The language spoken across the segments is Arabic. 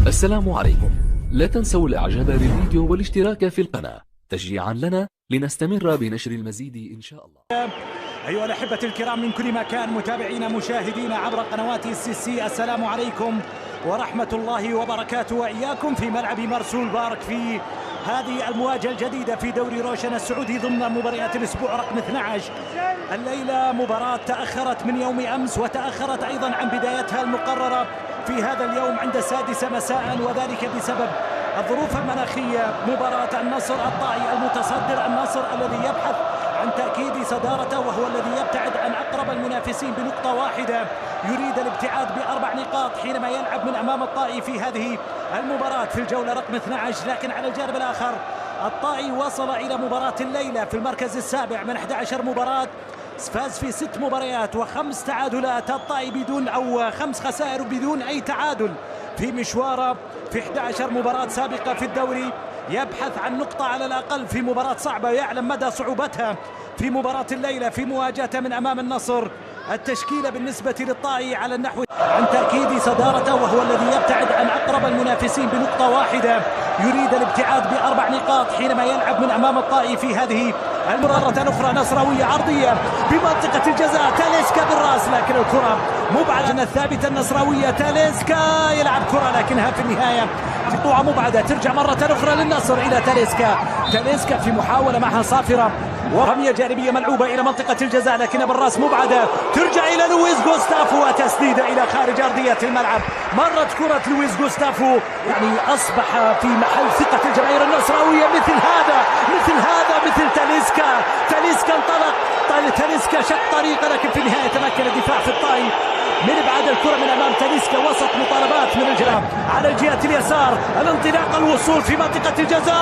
السلام عليكم. لا تنسوا الاعجاب بالفيديو والاشتراك في القناة تشجيعا لنا لنستمر بنشر المزيد ان شاء الله. أيها الأحبة الكرام من كل مكان، متابعينا مشاهدينا عبر قنوات الCC، السلام عليكم ورحمة الله وبركاته، وإياكم في ملعب مرسول بارك في هذه المواجهة الجديدة في دوري روشن السعودي ضمن مباريات الأسبوع رقم 12. الليلة مباراة تأخرت من يوم أمس وتأخرت أيضا عن بدايتها المقررة في هذا اليوم عند 6 مساء، وذلك بسبب الظروف المناخية. مباراة النصر الطائي المتصدر، النصر الذي يبحث عن تأكيد صدارته وهو الذي يبتعد عن أقرب المنافسين بنقطة واحدة، يريد الابتعاد ب4 نقاط حينما يلعب من أمام الطائي في هذه المباراة في الجولة رقم 12. لكن على الجانب الآخر الطائي وصل إلى مباراة الليلة في المركز السابع من 11 مباراة، فاز في 6 مباريات و5 تعادلات. الطائي بدون أو 5 خسائر بدون أي تعادل في مشواره في 11 مباراة سابقة في الدوري، يبحث عن نقطة على الأقل في مباراة صعبة، يعلم مدى صعوبتها في مباراة الليلة في مواجهته من أمام النصر. التشكيلة بالنسبة للطائي على النحو عن تأكيد صدارته وهو الذي يبتعد عن أقرب المنافسين بنقطة واحدة، يريد الابتعاد ب4 نقاط حينما يلعب من أمام الطائي في هذه المرة أخرى. نصراوية عرضية بمنطقة الجزاء، تاليسكا بالرأس لكن الكرة مبعدة الثابتة. النصراوية تاليسكا يلعب كرة لكنها في النهاية مقطوعة مبعدة، ترجع مرة أخرى للنصر إلى تاليسكا. تاليسكا في محاولة معها صافرة ورمية جانبية ملعوبة إلى منطقة الجزاء لكنها بالرأس مبعدة، ترجع إلى لويس غوستافو وتسديدة إلى خارج أرضية الملعب. مرت كرة لويس غوستافو، يعني أصبح في محل ثقة الجماهير النصراوية. مثل تاليسكا انطلق، تاليسكا شق طريقه لكن في النهاية تمكن الدفاع في الطائي من ابعاد الكرة من امام تاليسكا. وسط مطالبات من الجناب على الجهة اليسار، الانطلاق، الوصول في منطقة الجزاء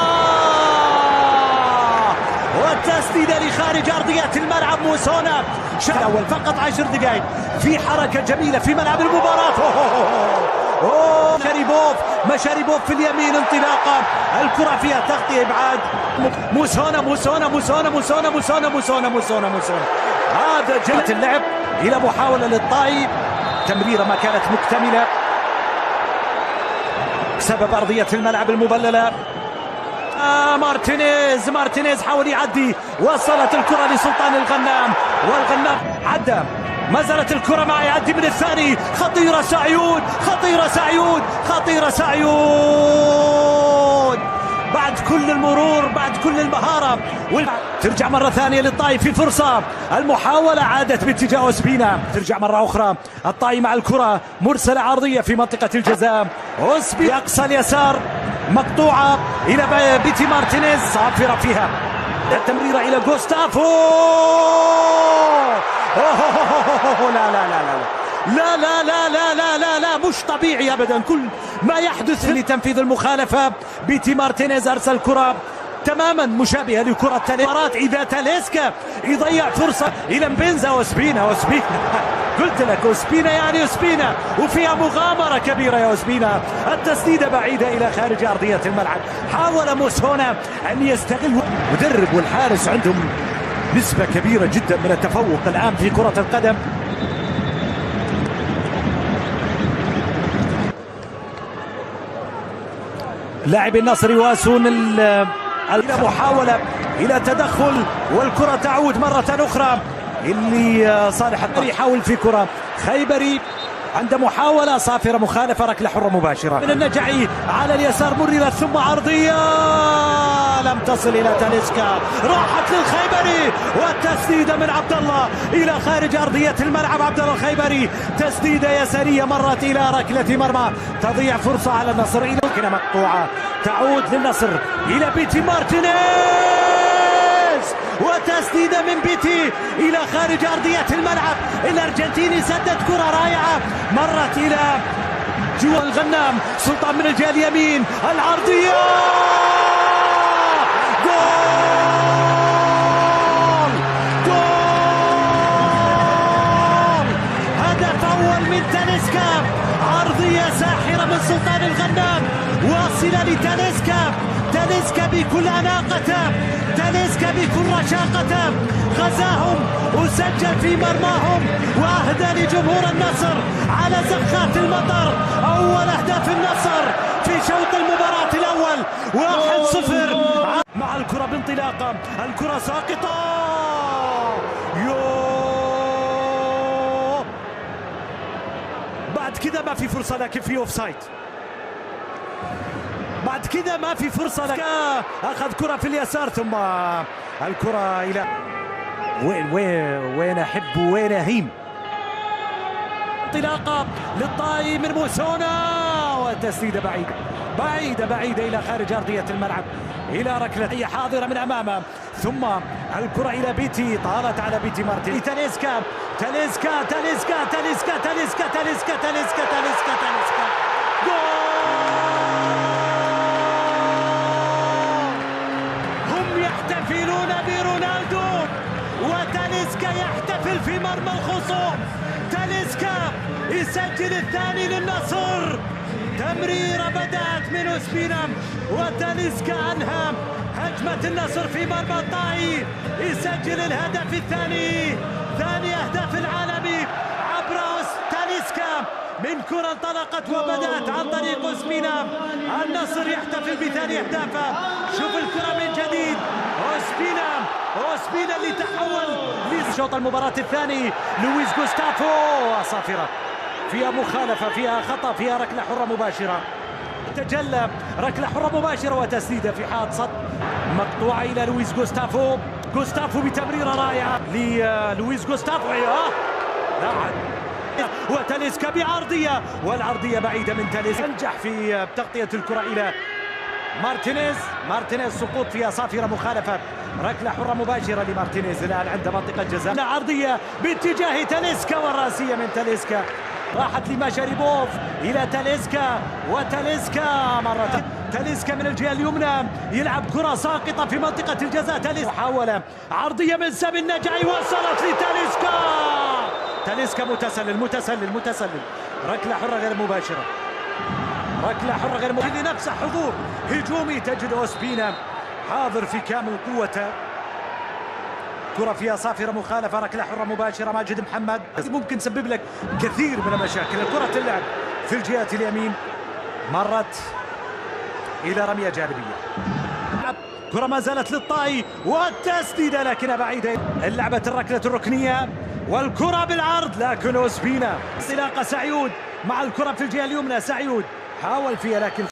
والتسديدة لخارج أرضية الملعب. موسونا الأول فقط 10 دقائق في حركة جميلة في ملعب المباراة. مشاريبوف في اليمين، انطلاقة، الكرة فيها تغطية، ابعاد. موسونا هذا جلت اللعب إلى محاولة للطائي، تمريرة ما كانت مكتملة بسبب أرضية الملعب المبللة. مارتينيز حاول يعدي، وصلت الكرة لسلطان الغنام والغنام عدى، ما زالت الكرة معه، يعدي من الثاني، خطيرة سعيود بعد كل المرور، بعد كل المهارة، ترجع مرة ثانية للطائي في فرصة. المحاولة عادت باتجاه أوسبينا، ترجع مرة أخرى الطائي مع الكرة مرسلة عرضية في منطقة الجزاء. أوسبي أقصى اليسار مقطوعة إلى بيتي مارتينيز، صافرة فيها التمريرة إلى غوستافو. لا مش طبيعي أبدا كل ما يحدث لتنفيذ المخالفة. بيتي مارتينيز أرسل كرة تماما مشابهة لكرة تاليسكا. إذا تاليسكا يضيع فرصة إلى مبنزا وسبينا قلت لك أوسبينا وفيها مغامرة كبيرة يا أوسبينا. التسديدة بعيدة إلى خارج أرضية الملعب. حاول موسونا أن يستغل، مدرب والحارس عندهم نسبة كبيرة جدا من التفوق الآن في كرة القدم. لاعب النصر يواسون إلى محاولة إلى تدخل، والكرة تعود مرة أخرى اللي صالح الطريق يحاول في كرة. خيبري عند محاولة صافرة، مخالفة، ركلة حرة مباشرة من النجعي على اليسار، مررت ثم عرضية لم تصل إلى تاليسكا، راحت للخيبري والتسديدة من عبد الله إلى خارج أرضية الملعب. عبد الله الخيبري تسديدة يسارية مرت إلى ركلة مرمى، تضيع فرصة على النصر إلى كرة مقطوعة، تعود للنصر إلى بيتي مارتينيز، وتسديدة من بيتي إلى خارج أرضية الملعب. الأرجنتيني سدد كرة رائعة مرت إلى جوا الغنام، سلطان من الجهة اليمين، العرضية، جول هدف أول من تاليسكا. عرضية ساحرة من سلطان الغنام واصلة تاليسكا بكل أناقته، تاليسكا بكل رشاقته، غزاهم وسجل في مرماهم وأهدى لجمهور النصر على زخات المطر أول أهداف النصر انطلاقة، الكرة ساقطة. يو بعد كذا ما في فرصة، لكن في اوفسايد. بعد كذا ما في فرصة، لكن أخذ كرة في اليسار ثم الكرة إلى وين أحب وين أهيم. انطلاقة للطائي من موسونا وتسديدة بعيدة إلى خارج أرضية الملعب، إلى ركلة هي حاضرة من أمامه، ثم الكرة إلى بيتي، طالت على بيتي مارتين. تاليسكا جول! هم يحتفلون برونالدو وتاليسكا يحتفل في مرمى الخصوم. تاليسكا يسجل الثاني للنصر. تمريرة بدأت من أوسبينا وتاليسكا أنهى هجمة النصر في مرمى الطائي، يسجل الهدف الثاني، ثاني أهداف العالمي عبر تاليسكا من كرة انطلقت وبدأت عن طريق أوسبينا. النصر يحتفل بثاني أهدافه. شوف الكرة من جديد، أوسبينا اللي تحول لشوط المباراة الثاني. لويس غوستافو، صافرة فيها مخالفة، فيها خطأ، فيها ركلة حرة مباشرة. تجلى ركلة حرة مباشرة وتسديدة في حائط صد مقطوعة إلى لويس غوستافو. غوستافو بتمريرة رائعة للويس غوستافو. لا عاد وتاليسكا بعرضية، والعرضية بعيدة من تاليسكا. ينجح في تغطية الكرة إلى مارتينيز سقوط فيها صافرة مخالفة، ركلة حرة مباشرة لمارتينيز الآن عند منطقة جزاء. عرضية باتجاه تاليسكا والراسية من تاليسكا راحت لماشاريبوف إلى تاليسكا، وتاليسكا مرة تاليسكا من الجهة اليمنى يلعب كرة ساقطة في منطقة الجزاء. تاليسكا محاولة عرضية من سامي النجعي وصلت لتاليسكا. تاليسكا متسلل ركلة حرة غير مباشرة، لنفسه حضور هجومي. تجد أوسبينا حاضر في كامل قوته. كرة فيها صافرة مخالفة، ركلة حرة مباشرة. ماجد محمد ممكن تسبب لك كثير من المشاكل. الكرة تلعب في الجهة اليمين، مرت إلى رمية جانبية. كرة ما زالت للطائي والتسديدة لكنها بعيدة. لعبة الركلة الركنية والكرة بالعرض، لكن أوسبينا انطلاقة سعيود مع الكرة في الجهة اليمنى. سعيود حاول فيها لكن